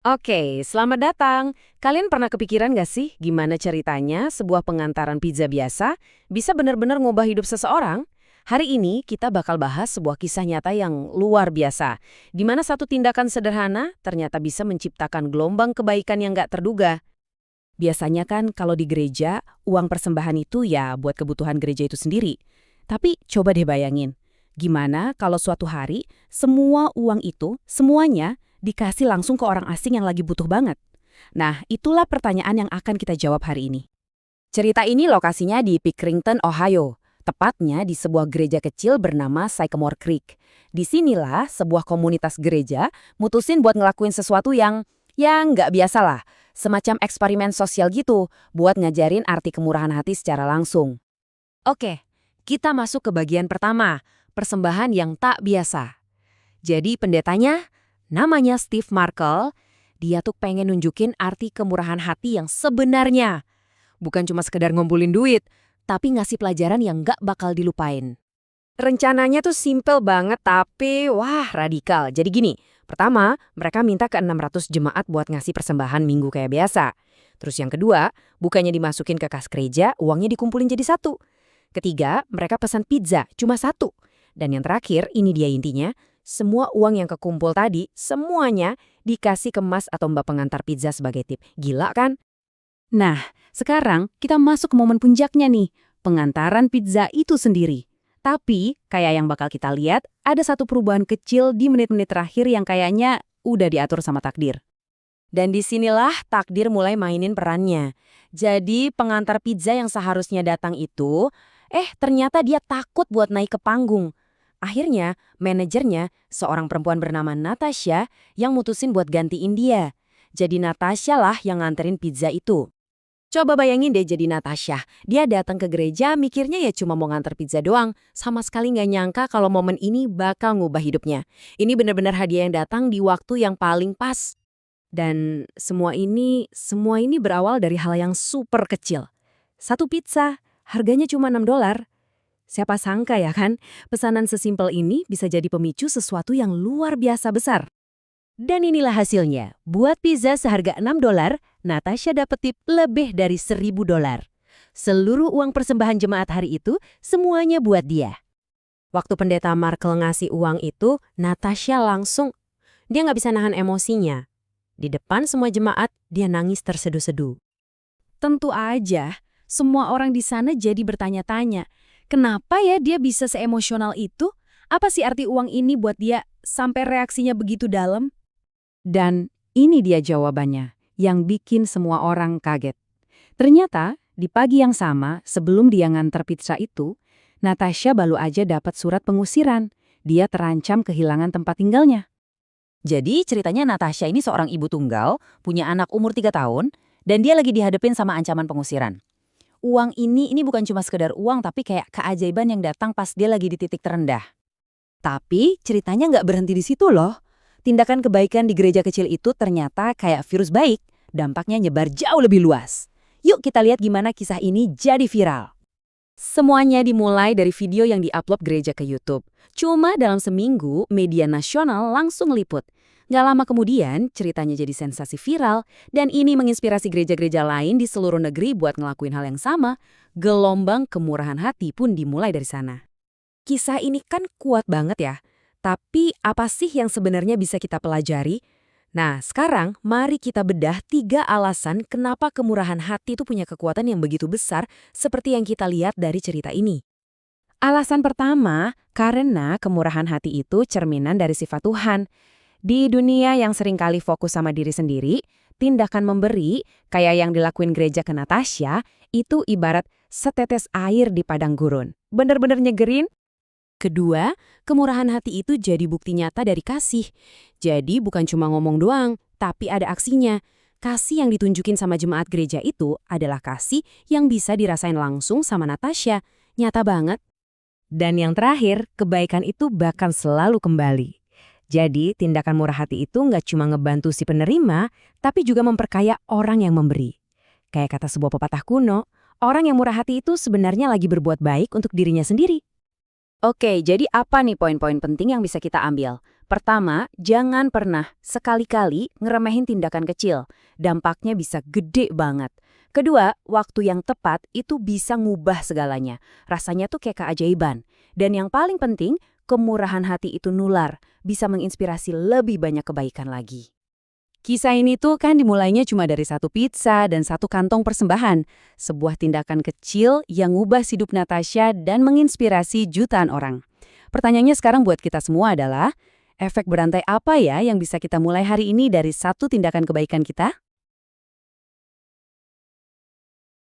Oke, selamat datang. Kalian pernah kepikiran nggak sih gimana ceritanya sebuah pengantaran pizza biasa bisa benar-benar ngubah hidup seseorang? Hari ini kita bakal bahas sebuah kisah nyata yang luar biasa, di mana satu tindakan sederhana ternyata bisa menciptakan gelombang kebaikan yang nggak terduga. Biasanya kan kalau di gereja, uang persembahan itu ya buat kebutuhan gereja itu sendiri. Tapi coba deh bayangin, gimana kalau suatu hari semua uang itu, semuanya dikasih langsung ke orang asing yang lagi butuh banget? Nah, itulah pertanyaan yang akan kita jawab hari ini. Cerita ini lokasinya di Pickerington, Ohio. Tepatnya di sebuah gereja kecil bernama Sycamore Creek. Disinilah sebuah komunitas gereja mutusin buat ngelakuin sesuatu yang nggak biasa lah. Semacam eksperimen sosial gitu buat ngajarin arti kemurahan hati secara langsung. Oke, kita masuk ke bagian pertama, persembahan yang tak biasa. Jadi pendetanya, namanya Steve Markle, dia tuh pengen nunjukin arti kemurahan hati yang sebenarnya. Bukan cuma sekedar ngumpulin duit, tapi ngasih pelajaran yang nggak bakal dilupain. Rencananya tuh simple banget tapi wah radikal. Jadi gini, pertama mereka minta ke 600 jemaat buat ngasih persembahan minggu kayak biasa. Terus yang kedua, bukannya dimasukin ke kas gereja, uangnya dikumpulin jadi satu. Ketiga, mereka pesan pizza, cuma satu. Dan yang terakhir, ini dia intinya, semua uang yang kekumpul tadi, semuanya dikasih ke mas atau mbak pengantar pizza sebagai tip. Gila kan? Nah, sekarang kita masuk ke momen puncaknya nih, pengantaran pizza itu sendiri. Tapi, kayak yang bakal kita lihat, ada satu perubahan kecil di menit-menit terakhir yang kayaknya udah diatur sama takdir. Dan disinilah takdir mulai mainin perannya. Jadi pengantar pizza yang seharusnya datang itu, ternyata dia takut buat naik ke panggung. Akhirnya, manajernya, seorang perempuan bernama Natasha, yang mutusin buat gantiin dia. Jadi Natasha lah yang nganterin pizza itu. Coba bayangin deh jadi Natasha. Dia datang ke gereja mikirnya ya cuma mau nganter pizza doang. Sama sekali nggak nyangka kalau momen ini bakal ngubah hidupnya. Ini benar-benar hadiah yang datang di waktu yang paling pas. Dan semua ini berawal dari hal yang super kecil. Satu pizza, harganya cuma $6. Siapa sangka ya kan, pesanan sesimpel ini bisa jadi pemicu sesuatu yang luar biasa besar. Dan inilah hasilnya. Buat pizza seharga $6, Natasha dapat tip lebih dari $1.000. Seluruh uang persembahan jemaat hari itu semuanya buat dia. Waktu pendeta Markle ngasih uang itu, Natasha dia nggak bisa nahan emosinya. Di depan semua jemaat, dia nangis terseduh-seduh. Tentu aja, semua orang di sana jadi bertanya-tanya, kenapa ya dia bisa seemosional itu? Apa sih arti uang ini buat dia sampai reaksinya begitu dalam? Dan ini dia jawabannya, yang bikin semua orang kaget. Ternyata, di pagi yang sama, sebelum dia nganter pizza itu, Natasha baru aja dapat surat pengusiran. Dia terancam kehilangan tempat tinggalnya. Jadi ceritanya Natasha ini seorang ibu tunggal, punya anak umur 3 tahun, dan dia lagi dihadapin sama ancaman pengusiran. Uang ini bukan cuma sekedar uang, tapi kayak keajaiban yang datang pas dia lagi di titik terendah. Tapi ceritanya nggak berhenti di situ loh. Tindakan kebaikan di gereja kecil itu ternyata kayak virus baik, dampaknya nyebar jauh lebih luas. Yuk kita lihat gimana kisah ini jadi viral. Semuanya dimulai dari video yang diupload gereja ke YouTube. Cuma dalam seminggu, media nasional langsung liput. Nggak lama kemudian, ceritanya jadi sensasi viral, dan ini menginspirasi gereja-gereja lain di seluruh negeri buat ngelakuin hal yang sama. Gelombang kemurahan hati pun dimulai dari sana. Kisah ini kan kuat banget ya. Tapi apa sih yang sebenarnya bisa kita pelajari? Nah, sekarang mari kita bedah 3 alasan kenapa kemurahan hati itu punya kekuatan yang begitu besar seperti yang kita lihat dari cerita ini. Alasan pertama, karena kemurahan hati itu cerminan dari sifat Tuhan. Di dunia yang seringkali fokus sama diri sendiri, tindakan memberi, kayak yang dilakuin gereja ke Natasha, itu ibarat setetes air di padang gurun. Bener-bener nyegerin. Kedua, kemurahan hati itu jadi bukti nyata dari kasih. Jadi bukan cuma ngomong doang, tapi ada aksinya. Kasih yang ditunjukin sama jemaat gereja itu adalah kasih yang bisa dirasain langsung sama Natasha. Nyata banget. Dan yang terakhir, kebaikan itu bahkan selalu kembali. Jadi tindakan murah hati itu nggak cuma ngebantu si penerima, tapi juga memperkaya orang yang memberi. Kayak kata sebuah pepatah kuno, orang yang murah hati itu sebenarnya lagi berbuat baik untuk dirinya sendiri. Oke, jadi apa nih poin-poin penting yang bisa kita ambil? Pertama, jangan pernah sekali-kali ngeremehin tindakan kecil. Dampaknya bisa gede banget. Kedua, waktu yang tepat itu bisa ngubah segalanya. Rasanya tuh kayak keajaiban. Dan yang paling penting, kemurahan hati itu nular, bisa menginspirasi lebih banyak kebaikan lagi. Kisah ini tuh kan dimulainya cuma dari satu pizza dan satu kantong persembahan. Sebuah tindakan kecil yang ngubah hidup Natasha dan menginspirasi jutaan orang. Pertanyaannya sekarang buat kita semua adalah, efek berantai apa ya yang bisa kita mulai hari ini dari satu tindakan kebaikan kita?